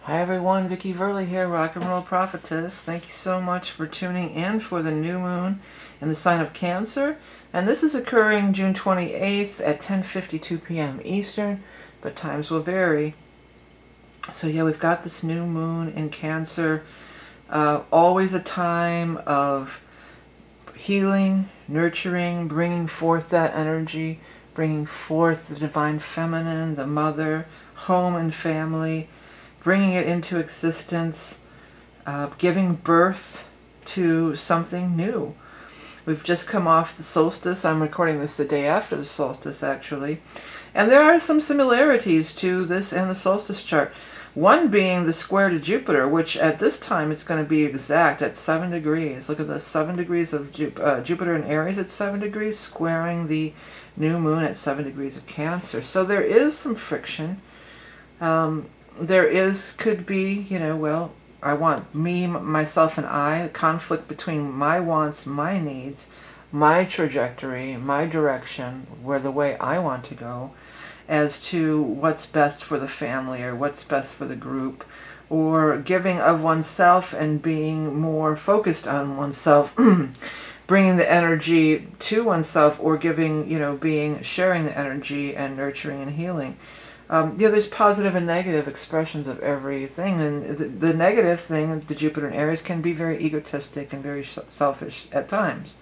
Hi everyone, Vickieverlie here, Rock and Roll Prophetess. Thank you so much for tuning in for the new moon in the sign of Cancer. And this is occurring June 28th at 10:52 p.m. Eastern, but times will vary. So yeah, we've got this new moon in Cancer. Always a time of healing, nurturing, bringing forth that energy, bringing forth the divine feminine, the mother, home and family, bringing it into existence, giving birth to something new. We've just come off the solstice. I'm recording this the day after the solstice, actually. And there are some similarities to this and the solstice chart. One being the square to Jupiter, which at this time it's going to be exact at 7 degrees. Look at the 7 degrees of Jupiter in Aries at 7 degrees, squaring the new moon at 7 degrees of Cancer. So there is some friction. Could be, well, I want me, myself, and I, a conflict between my wants, my needs, my trajectory, my direction, where the way I want to go, as to what's best for the family or what's best for the group, or giving of oneself and being more focused on oneself, bringing the energy to oneself, or giving, sharing the energy and nurturing and healing. There's positive and negative expressions of everything, and the negative thing, the Jupiter in Aries, can be very egotistic and very selfish at times.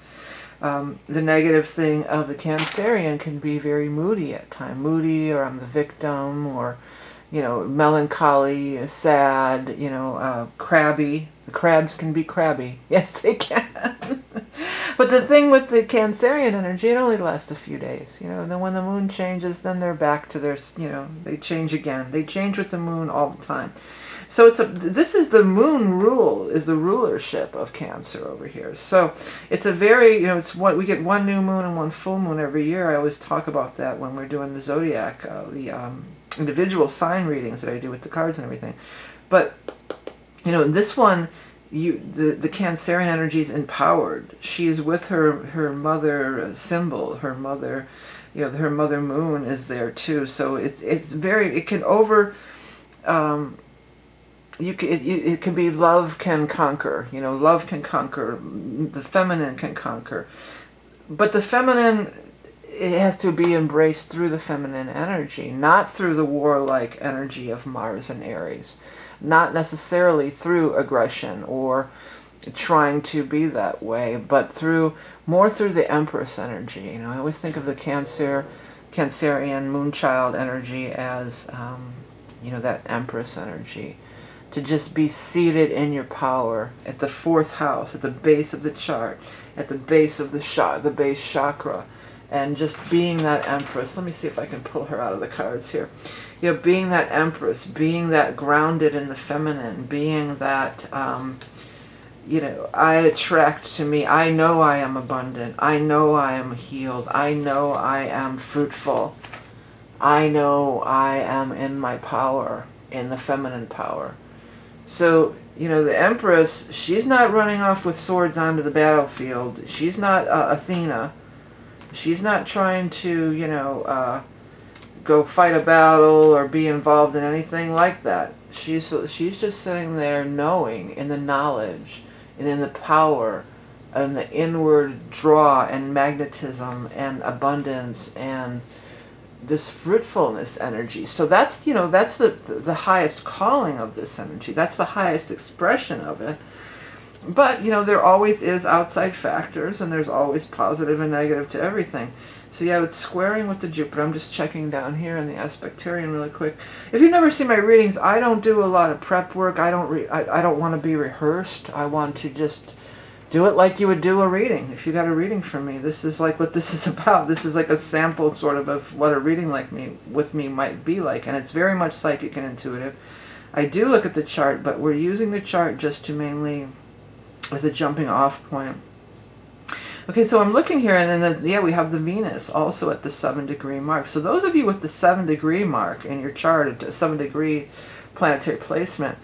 The negative thing of the Cancerian can be very moody at times, moody, or I'm the victim, or melancholy, sad, crabby. The crabs can be crabby. Yes, they can. But the thing with the Cancerian energy, it only lasts a few days. And then when the moon changes, then they're back to their, they change again. They change with the moon all the time. So this is the moon rule, is the rulership of Cancer over here. So it's a very, it's what we get, one new moon and one full moon every year. I always talk about that when we're doing the zodiac, the individual sign readings that I do with the cards and everything. But this one, the Cancerian energy is empowered. She is with her mother symbol. Her mother, her mother moon is there too. So it's very, it can over. It can be love can conquer. Love can conquer. The feminine can conquer, but the feminine, it has to be embraced through the feminine energy, not through the warlike energy of Mars and Aries, not necessarily through aggression or trying to be that way, but more through the Empress energy. I always think of the Cancerian moonchild energy as that Empress energy. To just be seated in your power at the 4th house, at the base of the chart, at the base of the base chakra, and just being that Empress. Let me see if I can pull her out of the cards here. Being that Empress, being that grounded in the feminine, being that, I attract to me. I know I am abundant. I know I am healed. I know I am fruitful. I know I am in my power, in the feminine power. So, the Empress, she's not running off with swords onto the battlefield. She's not Athena. She's not trying to, go fight a battle or be involved in anything like that. She's just sitting there knowing, in the knowledge and in the power and the inward draw and magnetism and abundance and this fruitfulness energy. So that's, that's the highest calling of this energy. That's the highest expression of it. But, there always is outside factors, and there's always positive and negative to everything. So yeah, it's squaring with the Jupiter. I'm just checking down here in the aspectarian really quick. If you've never seen my readings, I don't do a lot of prep work. I don't want to be rehearsed. I want to just do it like you would do a reading. If you got a reading from me, this is like what this is about. This is like a sample sort of what a reading with me might be like, and it's very much psychic and intuitive. I do look at the chart, but we're using the chart just to mainly as a jumping off point. Okay, so I'm looking here, and then we have the Venus also at the 7 degree mark. So those of you with the 7 degree mark in your chart, at 7 degree planetary placement,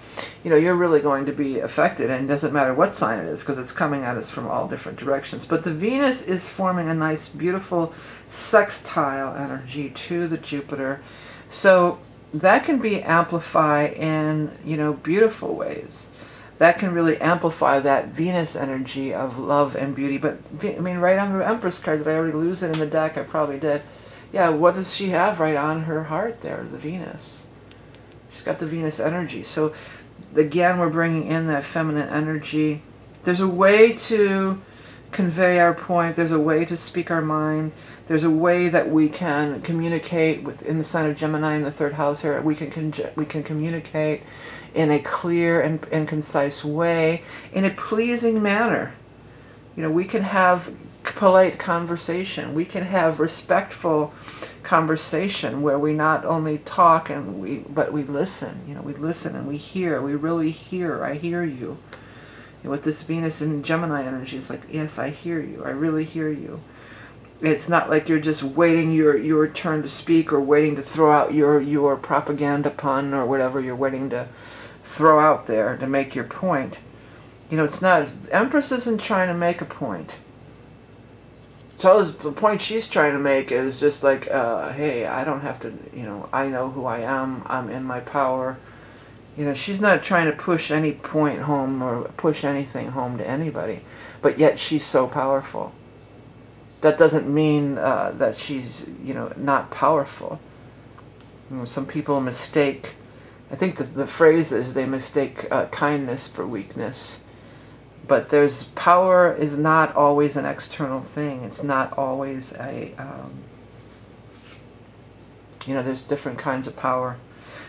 you're really going to be affected, and it doesn't matter what sign it is, because it's coming at us from all different directions. But the Venus is forming a nice, beautiful sextile energy to the Jupiter. So that can be amplified in, you know, beautiful ways. That can really amplify that Venus energy of love and beauty. But, I mean, right on the Empress card, did I already lose it in the deck? I probably did. Yeah, what does she have right on her heart there? The Venus. She's got the Venus energy. So, again, we're bringing in that feminine energy. There's a way to convey our point. There's a way to speak our mind. There's a way that we can communicate within the sign of Gemini in the 3rd house here. We can communicate in a clear and concise way, in a pleasing manner. You know, we can have polite conversation. We can have respectful conversation where we not only talk but we listen. You know, we listen and we hear. We really hear. I hear you. And with this Venus and Gemini energy, it's like, yes, I hear you. I really hear you. It's not like you're just waiting your turn to speak, or waiting to throw out your propaganda pun or whatever you're waiting to throw out there to make your point. You know, it's not. Empress isn't trying to make a point. So the point she's trying to make is just like, hey, I don't have to, you know, I know who I am. I'm in my power. You know, she's not trying to push any point home or push anything home to anybody. But yet she's so powerful. That doesn't mean that she's, you know, not powerful. You know, some people mistake, I think the phrase is they mistake kindness for weakness. But there's power is not always an external thing. It's not always a, you know, there's different kinds of power.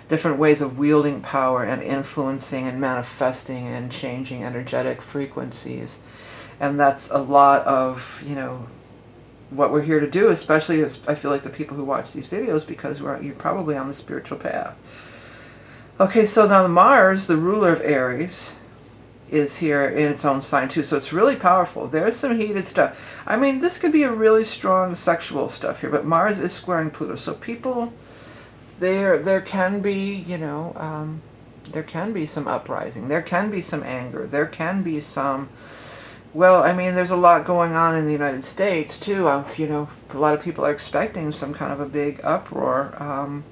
Different ways of wielding power and influencing and manifesting and changing energetic frequencies. And that's a lot of, you know, what we're here to do, especially as I feel like the people who watch these videos, because you're probably on the spiritual path. Okay, so now Mars, the ruler of Aries, is here in its own sign too, so it's really powerful. There's some heated stuff. I mean, this could be a really strong sexual stuff here, but Mars is squaring Pluto, so people, there can be, you know, there can be some uprising, there can be some anger, there can be some, well, I mean, there's a lot going on in the United States too. You know, a lot of people are expecting some kind of a big uproar.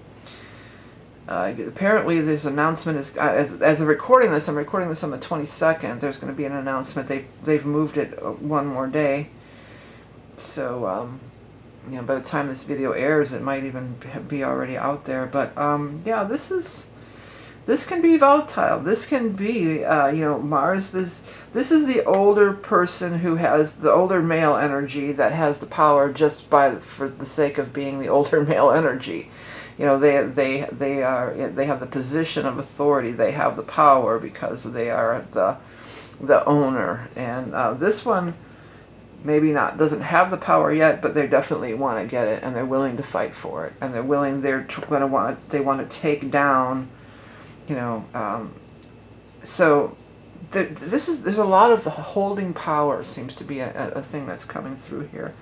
Apparently, this announcement is, as I'm recording this on the 22nd. There's going to be an announcement. They've moved it one more day. So, you know, by the time this video airs, it might even be already out there. But yeah, this can be volatile. This can be, you know, Mars. This is the older person who has the older male energy that has the power just for the sake of being the older male energy. You know, they have the position of authority. They have the power because they are the owner. And this one maybe doesn't have the power yet, but they definitely want to get it, and they're willing to fight for it, and they want to take down. You know, so there's a lot of the holding power seems to be a thing that's coming through here.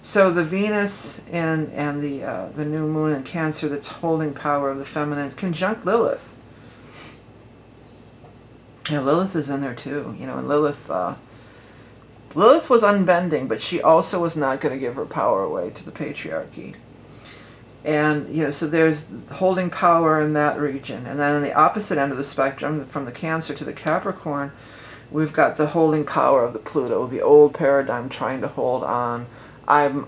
So the Venus and the new moon in Cancer that's holding power of the feminine conjunct Lilith. Yeah, Lilith is in there too. You know, and Lilith was unbending, but she also was not going to give her power away to the patriarchy. And, you know, so there's holding power in that region. And then on the opposite end of the spectrum, from the Cancer to the Capricorn, we've got the holding power of the Pluto, the old paradigm trying to hold on. I'm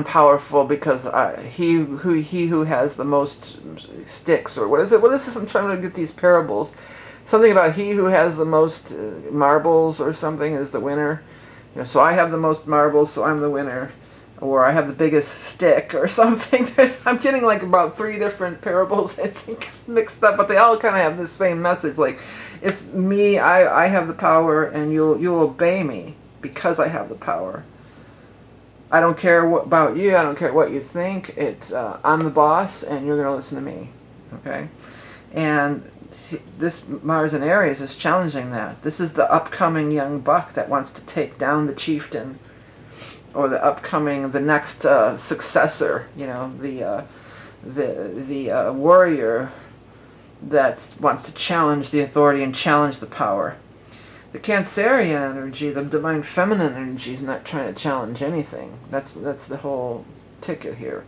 powerful because he who has the most sticks, or what is it? What is this? I'm trying to get these parables. Something about he who has the most marbles or something is the winner. You know, so I have the most marbles, so I'm the winner. Or I have the biggest stick or something. I'm getting like about 3 different parables, I think, mixed up, but they all kind of have the same message. Like, it's me, I have the power, and you'll obey me because I have the power. I don't care about you, I don't care what you think. It's I'm the boss, and you're going to listen to me. Okay? And this Mars in Aries is challenging that. This is the upcoming young buck that wants to take down the chieftain, or the next successor. You know, the warrior that wants to challenge the authority and challenge the power. The Cancerian energy, the divine feminine energy, is not trying to challenge anything. That's the whole ticket here.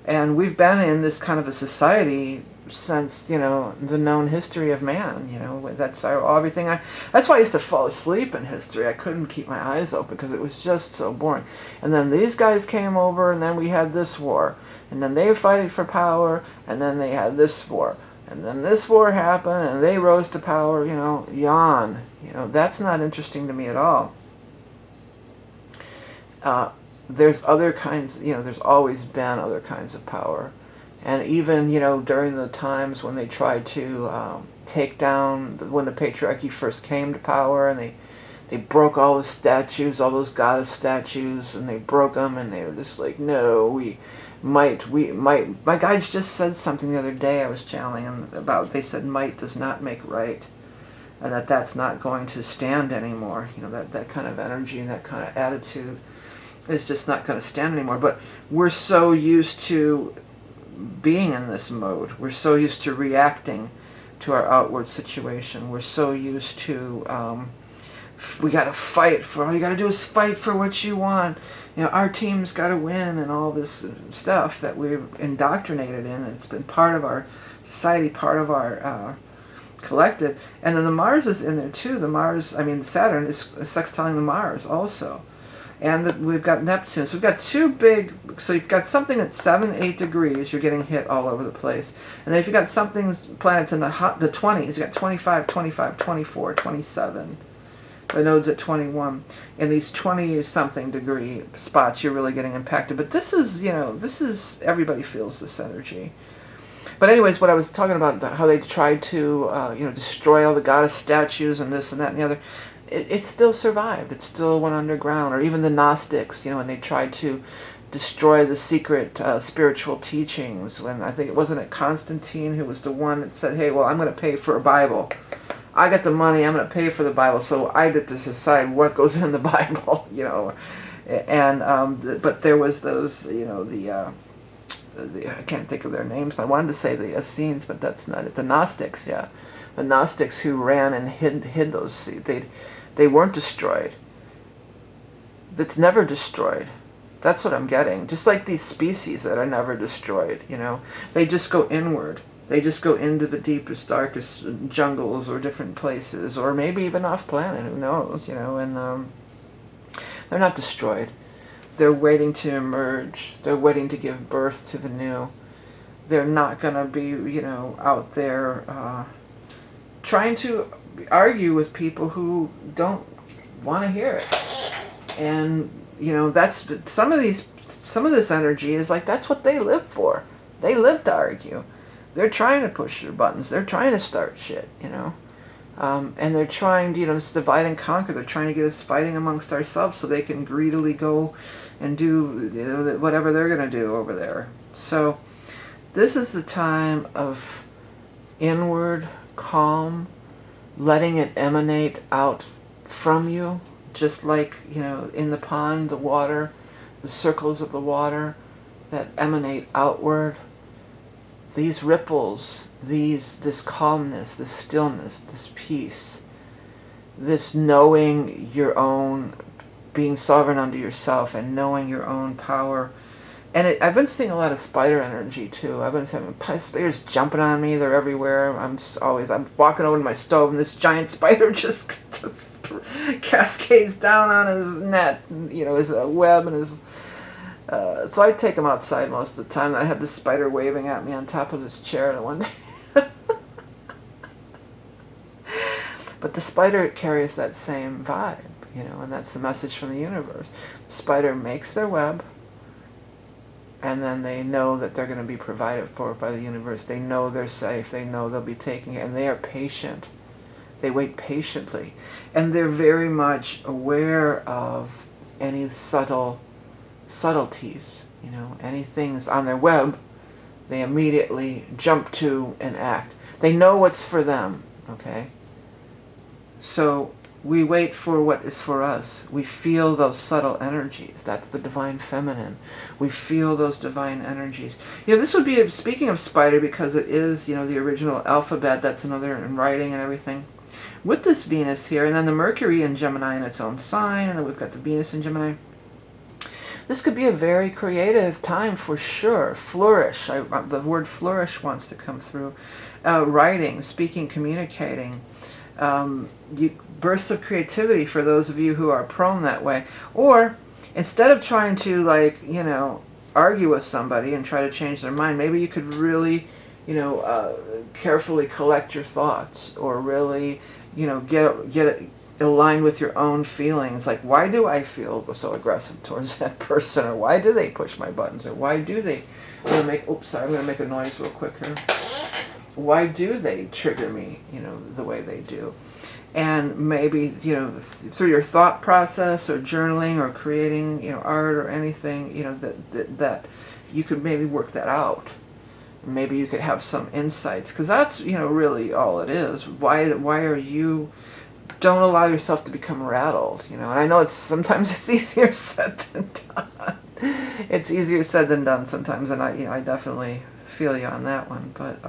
And we've been in this kind of a society since, you know, the known history of man. You know, that's everything. That's why I used to fall asleep in history. I couldn't keep my eyes open because it was just so boring. And then these guys came over, and then we had this war, and then they were fighting for power, and then they had this war. And then this war happened, and they rose to power, you know, yawn. You know, that's not interesting to me at all. There's other kinds, you know, there's always been other kinds of power. And even, you know, during the times when they tried to take down, when the patriarchy first came to power, and they broke all the statues, all those goddess statues, and they broke them, and they were just like, no, we might. My guides just said something the other day I was channeling about, they said might does not make right, and that's not going to stand anymore. You know, that kind of energy and that kind of attitude is just not going to stand anymore. But we're so used to being in this mode. We're so used to reacting to our outward situation. We're so used to, we got to fight for, all you got to do is fight for what you want. You know, our team's got to win, and all this stuff that we're indoctrinated in. It's been part of our society, part of our collective. And then the Mars is in there too. The Mars, I mean Saturn is sextiling the Mars also. And we've got Neptune. So we've got two big, so you've got something at 7, 8 degrees, you're getting hit all over the place. And then if you've got something, planets in the 20s, you've got 25, 25, 24, 27. The node's at 21. In these 20-something degree spots, you're really getting impacted. But this is, you know, everybody feels this energy. But anyways, what I was talking about, how they tried to, you know, destroy all the goddess statues and this and that and the other, it still survived. It still went underground. Or even the Gnostics, you know, when they tried to destroy the secret spiritual teachings. When I think it wasn't Constantine who was the one that said, hey, well, I'm going to pay for a Bible. I got the money, I'm going to pay for the Bible, so I get to decide what goes in the Bible, you know. And but there was those, you know, I can't think of their names. I wanted to say the Essenes, but that's not it. The Gnostics, yeah. The Gnostics who ran and hid those, they weren't destroyed. That's never destroyed. That's what I'm getting. Just like these species that are never destroyed, you know. They just go inward. They just go into the deepest, darkest jungles or different places, or maybe even off planet, who knows, you know, and they're not destroyed. They're waiting to emerge. They're waiting to give birth to the new. They're not going to be, you know, out there trying to argue with people who don't want to hear it. And, you know, that's some of this energy is like, that's what they live for. They live to argue. They're trying to push their buttons. They're trying to start shit, you know. And they're trying to, you know, divide and conquer. They're trying to get us fighting amongst ourselves so they can greedily go and do, you know, whatever they're going to do over there. So this is the time of inward calm, letting it emanate out from you, just like, you know, in the pond, the water, the circles of the water that emanate outward. These ripples, this calmness, this stillness, this peace, this knowing your own, being sovereign unto yourself and knowing your own power. And I've been seeing a lot of spider energy too. I've been having spiders jumping on me. They're everywhere. I'm walking over to my stove and this giant spider just cascades down on his net, you know, his web and his... so I take him outside most of the time. I have this spider waving at me on top of this chair one day. But the spider carries that same vibe, you know, and that's the message from the universe. The spider makes their web, and then they know that they're going to be provided for by the universe. They know they're safe. They know they'll be taken, and they are patient. They wait patiently. And they're very much aware of any subtleties, you know, any things on their web, they immediately jump to and act. They know what's for them, okay? So we wait for what is for us. We feel those subtle energies. That's the divine feminine. We feel those divine energies. You know, this would be, speaking of spider, because it is, you know, the original alphabet, that's another in writing and everything. with this Venus here, and then the Mercury in Gemini in its own sign, and then we've got the Venus in Gemini. This could be a very creative time for sure. Flourish. The word flourish wants to come through. Writing, speaking, communicating. Bursts of creativity for those of you who are prone that way. Or instead of trying to, like, you know, argue with somebody and try to change their mind, maybe you could really, you know, carefully collect your thoughts, or really, you know, get aligned with your own feelings. Like, why do I feel so aggressive towards that person, or why do they push my buttons, or why do they oops, sorry, I'm going to make a noise real quick here. Why do they trigger me, you know, the way they do? And maybe, you know, through your thought process, or journaling, or creating, you know, art or anything, you know, that you could maybe work that out. Maybe you could have some insights, because that's, you know, really all it is. Why are you... Don't allow yourself to become rattled, you know. And I know sometimes it's easier said than done. It's easier said than done sometimes, and I definitely feel you on that one. But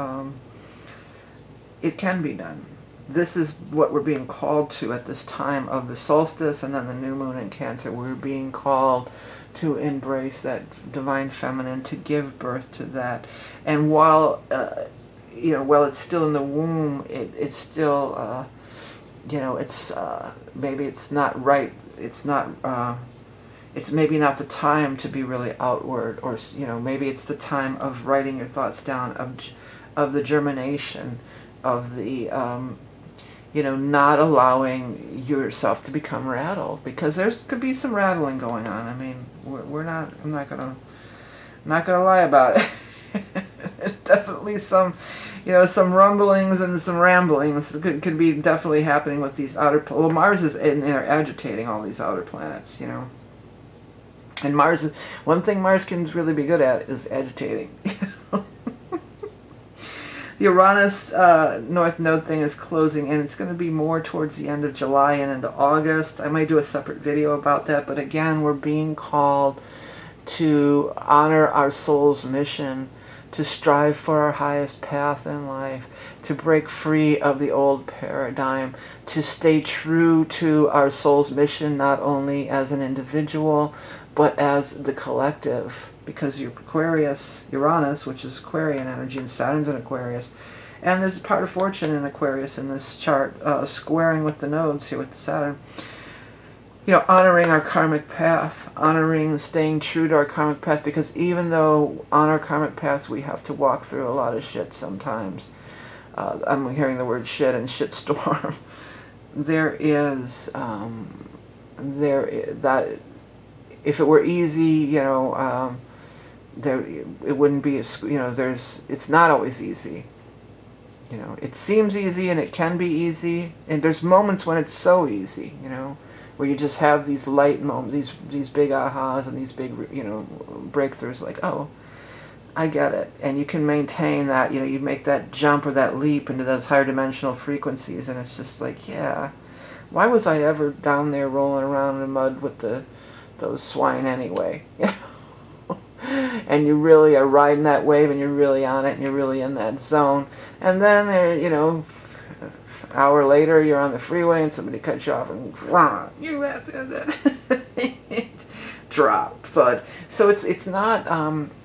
it can be done. This is what we're being called to at this time of the solstice, and then the new moon in Cancer. We're being called to embrace that divine feminine, to give birth to that. And while you know, while it's still in the womb, it's still. You know, it's maybe it's not right. It's not. It's maybe not the time to be really outward, or, you know, maybe it's the time of writing your thoughts down, of the germination, of the you know, not allowing yourself to become rattled, because there could be some rattling going on. I mean, we're not. I'm not gonna lie about it. There's definitely some, you know, some rumblings and some ramblings could be definitely happening with these outer... Well, Mars is in there agitating all these outer planets, you know. And Mars is... One thing Mars can really be good at is agitating. The Uranus North Node thing is closing in. It's going to be more towards the end of July and into August. I might do a separate video about that, but again, we're being called to honor our soul's mission, to strive for our highest path in life, to break free of the old paradigm, to stay true to our soul's mission, not only as an individual, but as the collective. Because Aquarius, Uranus, which is Aquarian energy, and Saturn's in Aquarius, and there's a part of fortune in Aquarius in this chart, squaring with the nodes here with the Saturn. You know, honoring our karmic path, honoring staying true to our karmic path, because even though on our karmic paths we have to walk through a lot of shit sometimes, I'm hearing the word shit and shitstorm, there is, that if it were easy, you know, it wouldn't be, you know, it's not always easy. You know, it seems easy and it can be easy, and there's moments when it's so easy, you know, where you just have these light moments, these big ahas and these big, you know, breakthroughs, like, oh, I get it. And you can maintain that, you know, you make that jump or that leap into those higher dimensional frequencies, and it's just like, yeah, why was I ever down there rolling around in the mud with those swine anyway? And you really are riding that wave, and you're really on it, and you're really in that zone. And then, you know, an hour later, you're on the freeway, and somebody cuts you off, and you drop, thud. So it's not,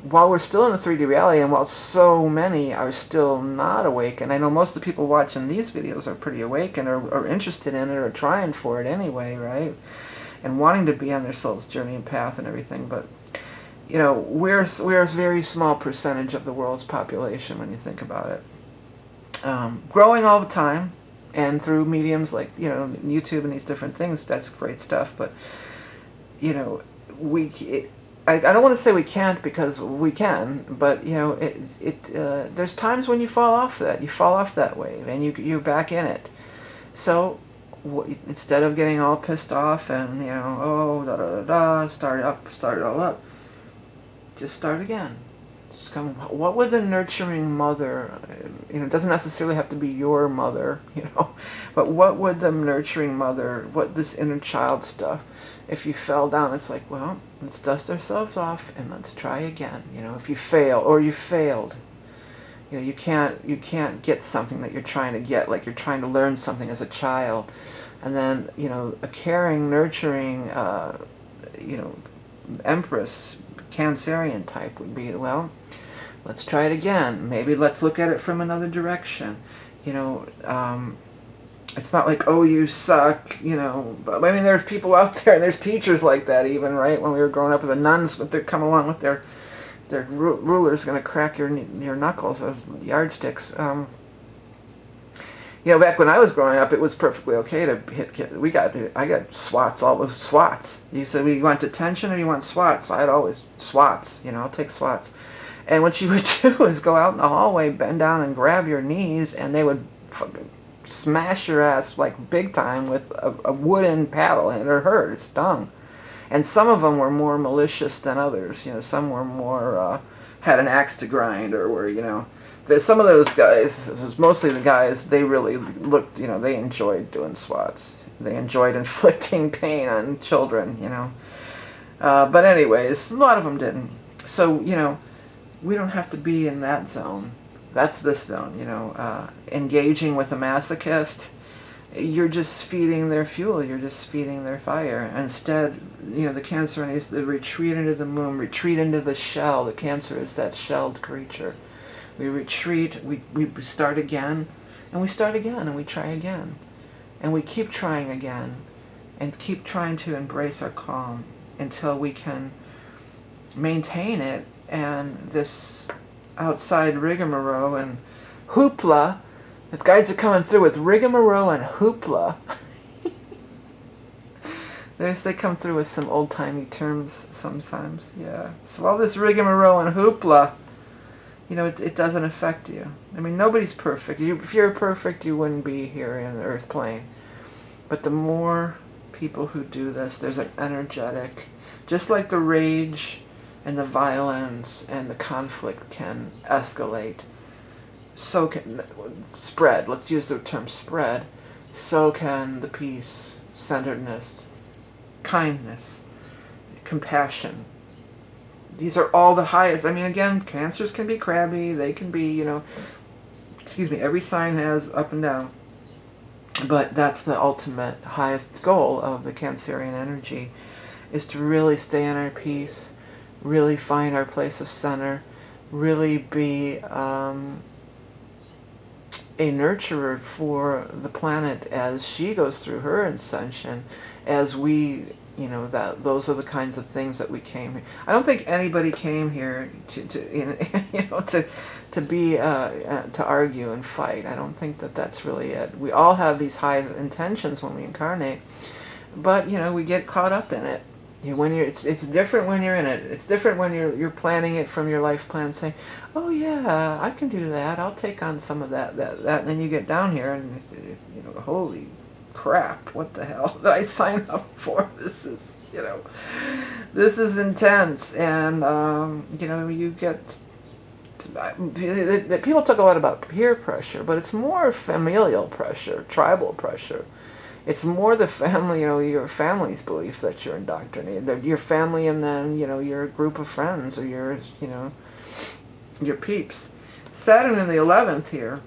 while we're still in the 3D reality, and while so many are still not awake, and I know most of the people watching these videos are pretty awake and are interested in it, or trying for it anyway, right? And wanting to be on their soul's journey and path and everything, but you know, we're a very small percentage of the world's population when you think about it. Growing all the time, and through mediums like, you know, YouTube and these different things, that's great stuff. But you know, I don't want to say we can't, because we can. But you know, there's times when you fall off that wave, and you're back in it. So instead of getting all pissed off and, you know, oh, da da da da, start it all up. Just start again. Just come. What would the nurturing mother, you know, it doesn't necessarily have to be your mother, you know, but what would the nurturing mother, what this inner child stuff, if you fell down, it's like, well, let's dust ourselves off and let's try again. You know, if you fail, or you failed, You know, you can't get something that you're trying to get, like you're trying to learn something as a child. And then, you know, a caring, nurturing, you know, Empress, Cancerian type would be, well, let's try it again. Maybe let's look at it from another direction. You know, it's not like, oh, you suck, you know. But, I mean, there's people out there, and there's teachers like that even, right? When we were growing up with the nuns, they're come along with their rulers going to crack your knuckles, those yardsticks. You know, back when I was growing up, it was perfectly okay to hit kids. I got swats, all those swats. You said, well, you want detention or you want swats? I'd always swats, you know, I'll take swats. And what you would do is go out in the hallway, bend down and grab your knees, and they would fucking smash your ass like big time with a wooden paddle, and it hurt, it stung. And some of them were more malicious than others. You know, some were more, had an axe to grind, or were, you know, some of those guys, it was mostly the guys, they really looked, you know, they enjoyed doing swats. They enjoyed inflicting pain on children, you know. But anyways, a lot of them didn't. So, you know, we don't have to be in that zone. That's this zone, you know. Engaging with a masochist, you're just feeding their fuel, you're just feeding their fire. Instead, you know, the Cancer needs to retreat into the moon, retreat into the shell. The Cancer is that shelled creature. We retreat, we start again, and we start again, and we try again. And we keep trying again, and keep trying to embrace our calm until we can maintain it, and this outside rigmarole and hoopla, the guides are coming through with rigmarole and hoopla. They come through with some old-timey terms sometimes, yeah. So all this rigmarole and hoopla, you know, it doesn't affect you. I mean, nobody's perfect. If you're perfect, you wouldn't be here in the earth plane. But the more people who do this, there's an energetic, just like the rage and the violence and the conflict can escalate, so can spread. Let's use the term spread. So can the peace, centeredness, kindness, compassion. These are all the highest. I mean, again, Cancers can be crabby. They can be, you know, excuse me, every sign has up and down. But that's the ultimate highest goal of the Cancerian energy, is to really stay in our peace, really find our place of center, really be a nurturer for the planet as she goes through her ascension, as we, you know, those are the kinds of things that we came here. I don't think anybody came here to be to argue and fight. I don't think that's really it. We all have these high intentions when we incarnate, but you know, we get caught up in it. It's different when you're in it. It's different when you're planning it from your life plan, saying, "Oh yeah, I can do that. I'll take on some of that." And then you get down here, and you know, holy crap! What the hell did I sign up for? This is, you know, this is intense, and you know, you get. People talk a lot about peer pressure, but it's more familial pressure, tribal pressure. It's more the family, you know, your family's belief that you're indoctrinated. Your family, and then, you know, your group of friends, or your, you know, your peeps. Saturn in the 11th here,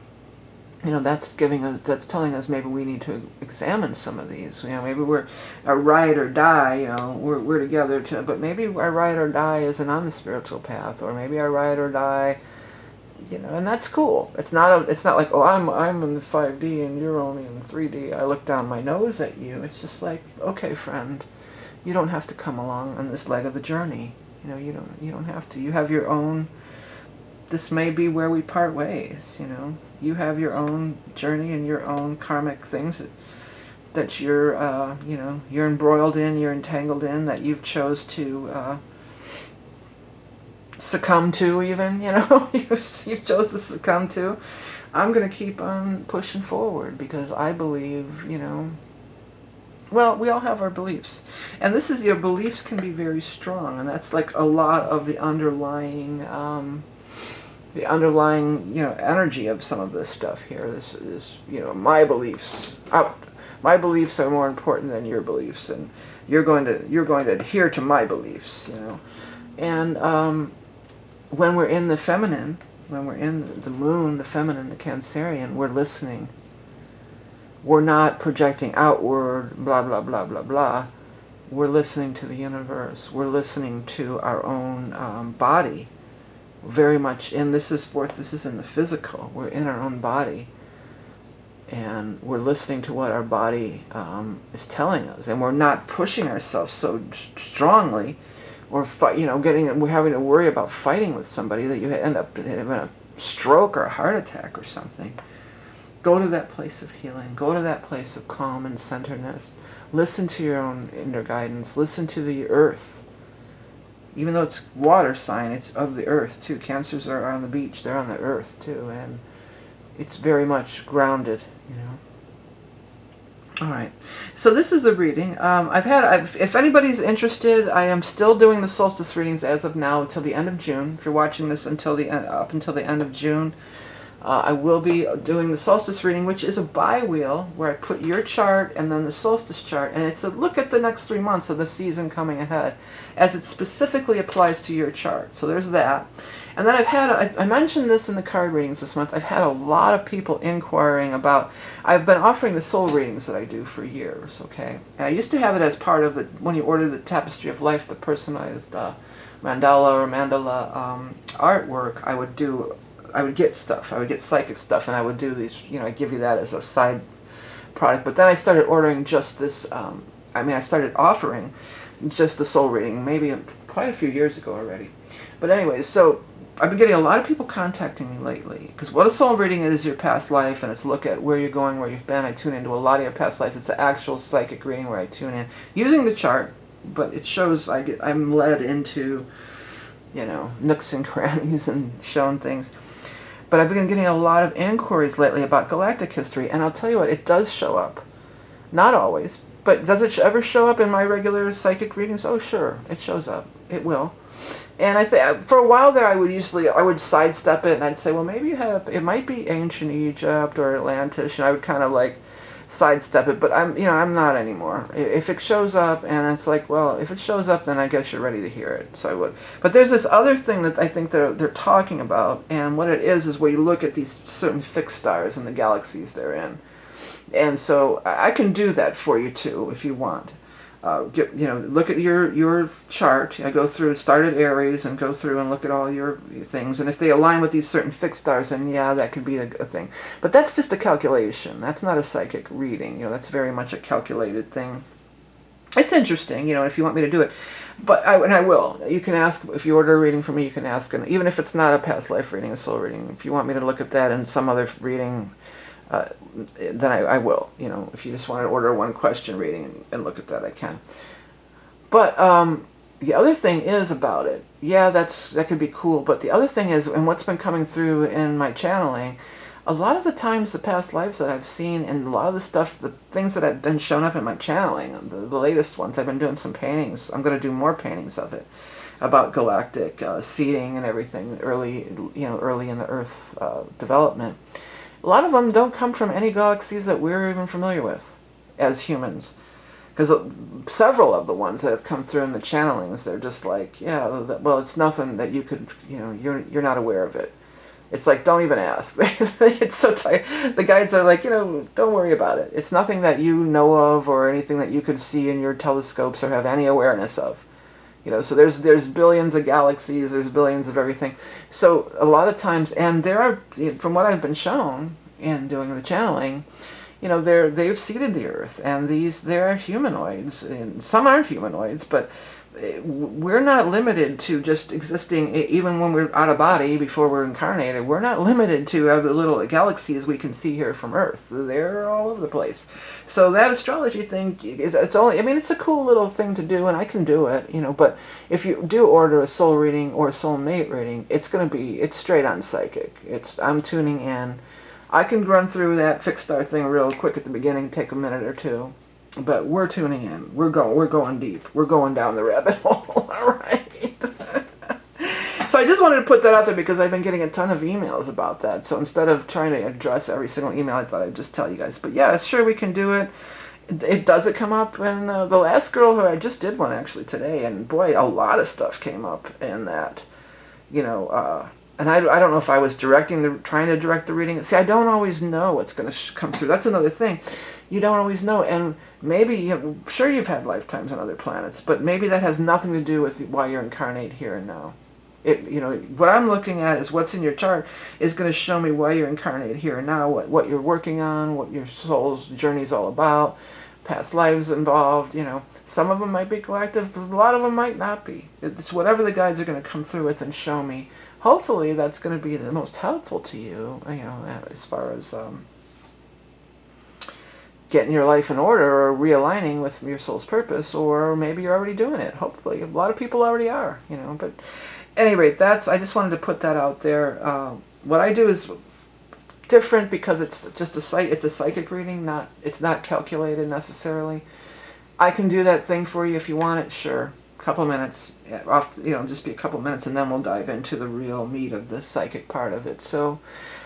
you know, that's telling us maybe we need to examine some of these. You know, maybe we're a ride or die. You know, we're together but maybe our ride or die isn't on the spiritual path, or maybe our ride or die. You know, and that's cool. It's not like, oh, I'm in the 5D and you're only in the 3D. I look down my nose at you. It's just like, okay, friend, you don't have to come along on this leg of the journey. You know, you don't have to. You have your own. This may be where we part ways. You know, you have your own journey and your own karmic things that you're you know, you're embroiled in, you're entangled in, that you've chose to. Succumb to, even, you know, you chose to succumb to. I'm going to keep on pushing forward because I believe, you know, well, we all have our beliefs, and this is, your beliefs can be very strong, and that's like a lot of the underlying, you know, energy of some of this stuff here. This is, you know, my beliefs out. My beliefs are more important than your beliefs, and you're going to adhere to my beliefs, you know, and when we're in the feminine, when we're in the moon, the feminine, the Cancerian, we're listening. We're not projecting outward, blah, blah, blah, blah, blah. We're listening to the universe. We're listening to our own body. Very much, and this is in the physical. We're in our own body. And we're listening to what our body is telling us. And we're not pushing ourselves so strongly, or we're having to worry about fighting with somebody that you end up having a stroke or a heart attack or something. Go to that place of healing. Go to that place of calm and centeredness. Listen to your own inner guidance. Listen to the earth. Even though it's water sign, it's of the earth too. Cancers are on the beach. They're on the earth too. And it's very much grounded, All right. So this is the reading. If anybody's interested, I am still doing the solstice readings as of now until the end of June. If you're watching this up until the end of June, I will be doing the solstice reading, which is a bi-wheel where I put your chart and then the solstice chart, and it's a look at the next 3 months of the season coming ahead as it specifically applies to your chart. So there's that. And then I mentioned this in the card readings this month, I've had a lot of people inquiring about, I've been offering the soul readings that I do for years, okay? And I used to have it as part of when you order the Tapestry of Life, the personalized mandala artwork, I would get stuff. I would get psychic stuff, and I would do these, I give you that as a side product. But then I started ordering just this, I started offering just the soul reading, maybe quite a few years ago already. But anyways, so I've been getting a lot of people contacting me lately, because what a soul reading is your past life, and it's a look at where you're going, where you've been. I tune into a lot of your past lives. It's an actual psychic reading where I tune in using the chart, but it shows I'm led into, nooks and crannies and shown things. But I've been getting a lot of inquiries lately about galactic history, and I'll tell you what, it does show up. Not always, but does it ever show up in my regular psychic readings? Oh, sure, it shows up. It will. And I think for a while there, I would sidestep it, and I'd say, well, maybe it might be ancient Egypt or Atlantis, and I would kind of sidestep it. But I'm not anymore. If it shows up, and it's like, well, if it shows up, then I guess you're ready to hear it. So I would. But there's this other thing that I think they're talking about, and what it is where you look at these certain fixed stars and the galaxies they're in, and so I can do that for you too if you want. Look at your chart. I go through, start at Aries and go through and look at all your things. And if they align with these certain fixed stars, then yeah, that could be a thing. But that's just a calculation. That's not a psychic reading. That's very much a calculated thing. It's interesting, if you want me to do it. But I will. You can ask, if you order a reading from me, you can ask, and even if it's not a past life reading, a soul reading, if you want me to look at that and some other reading, then I will. If you just want to order one question reading and look at that, I can. But the other thing is about it, yeah, that could be cool, but the other thing is, and what's been coming through in my channeling, a lot of the times the past lives that I've seen, and a lot of the stuff, the things that have been shown up in my channeling, the latest ones, I've been doing some paintings. I'm going to do more paintings of it, about galactic seeding and everything, early in the Earth development. A lot of them don't come from any galaxies that we're even familiar with as humans. Because several of the ones that have come through in the channelings, they're just like, yeah, well, it's nothing that you could, you're not aware of it. It's like, don't even ask. It's so tight. The guides are like, don't worry about it. It's nothing that you know of or anything that you could see in your telescopes or have any awareness of. So there's billions of galaxies, there's billions of everything. So a lot of times, and there are, from what I've been shown in doing the channeling, they've seeded the Earth, and they're humanoids, and some aren't humanoids, but we're not limited to just existing, even when we're out of body, before we're incarnated, we're not limited to the little galaxies we can see here from Earth. They're all over the place. So that astrology thing, it's a cool little thing to do, and I can do it, but if you do order a soul reading or a soulmate reading, it's straight on psychic. I'm tuning in. I can run through that fixed star thing real quick at the beginning, take a minute or two. But we're tuning in. We're going deep. We're going down the rabbit hole. All right. So I just wanted to put that out there because I've been getting a ton of emails about that. So instead of trying to address every single email, I thought I'd just tell you guys. But yeah, sure, we can do it. It does come up. And the last girl who I just did one actually today, and boy, a lot of stuff came up in that. and I don't know if I was trying to direct the reading. See, I don't always know what's going to come through. That's another thing. You don't always know. And maybe, sure, you've had lifetimes on other planets, but maybe that has nothing to do with why you're incarnate here and now. What I'm looking at is what's in your chart is going to show me why you're incarnate here and now, what you're working on, what your soul's journey is all about, past lives involved. Some of them might be collective, but a lot of them might not be. It's whatever the guides are going to come through with and show me. Hopefully that's going to be the most helpful to you, as far as getting your life in order or realigning with your soul's purpose, or maybe you're already doing it. Hopefully. A lot of people already are, but at any rate, I just wanted to put that out there. What I do is different because it's just it's a psychic reading, it's not calculated necessarily. I can do that thing for you if you want it, sure. Couple of minutes, just be a couple of minutes, and then we'll dive into the real meat of the psychic part of it. So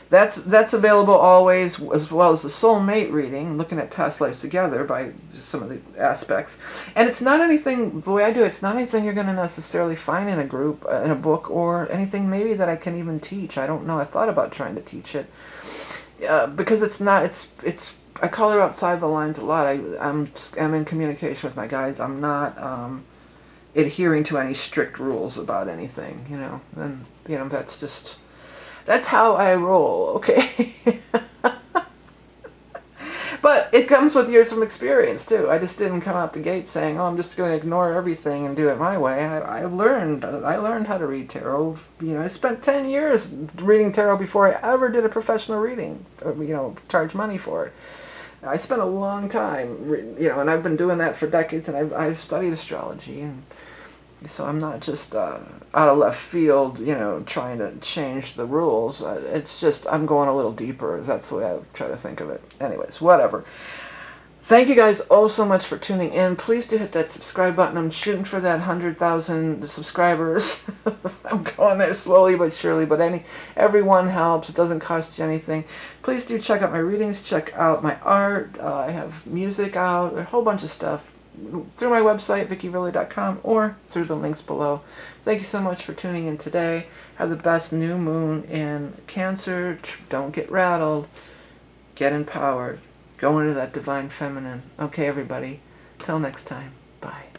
that's available always, as well as the soulmate reading, looking at past lives together by some of the aspects. And it's not anything, the way I do it, it's not anything you're going to necessarily find in a group, in a book, or anything maybe that I can even teach. I don't know. I thought about trying to teach it because it's not. It's. I color outside the lines a lot. I'm in communication with my guides. I'm not adhering to any strict rules about anything, and that's how I roll, okay? But it comes with years of experience too. I just didn't come out the gate saying, oh, I'm just going to ignore everything and do it my way. I learned how to read tarot. I spent 10 years reading tarot before I ever did a professional reading, charge money for it. I spent a long time, and I've been doing that for decades, and I've studied astrology, and so I'm not just out of left field, trying to change the rules. It's just I'm going a little deeper. That's the way I try to think of it. Anyways, whatever. Thank you guys all so much for tuning in. Please do hit that subscribe button. I'm shooting for that 100,000 subscribers. I'm going there slowly but surely, but everyone helps. It doesn't cost you anything. Please do check out my readings, check out my art. I have music out, a whole bunch of stuff through my website, vickieverlie.com, or through the links below. Thank you so much for tuning in today. Have the best new moon in Cancer. Don't get rattled. Get empowered. Go into that divine feminine. Okay, everybody. Till next time. Bye.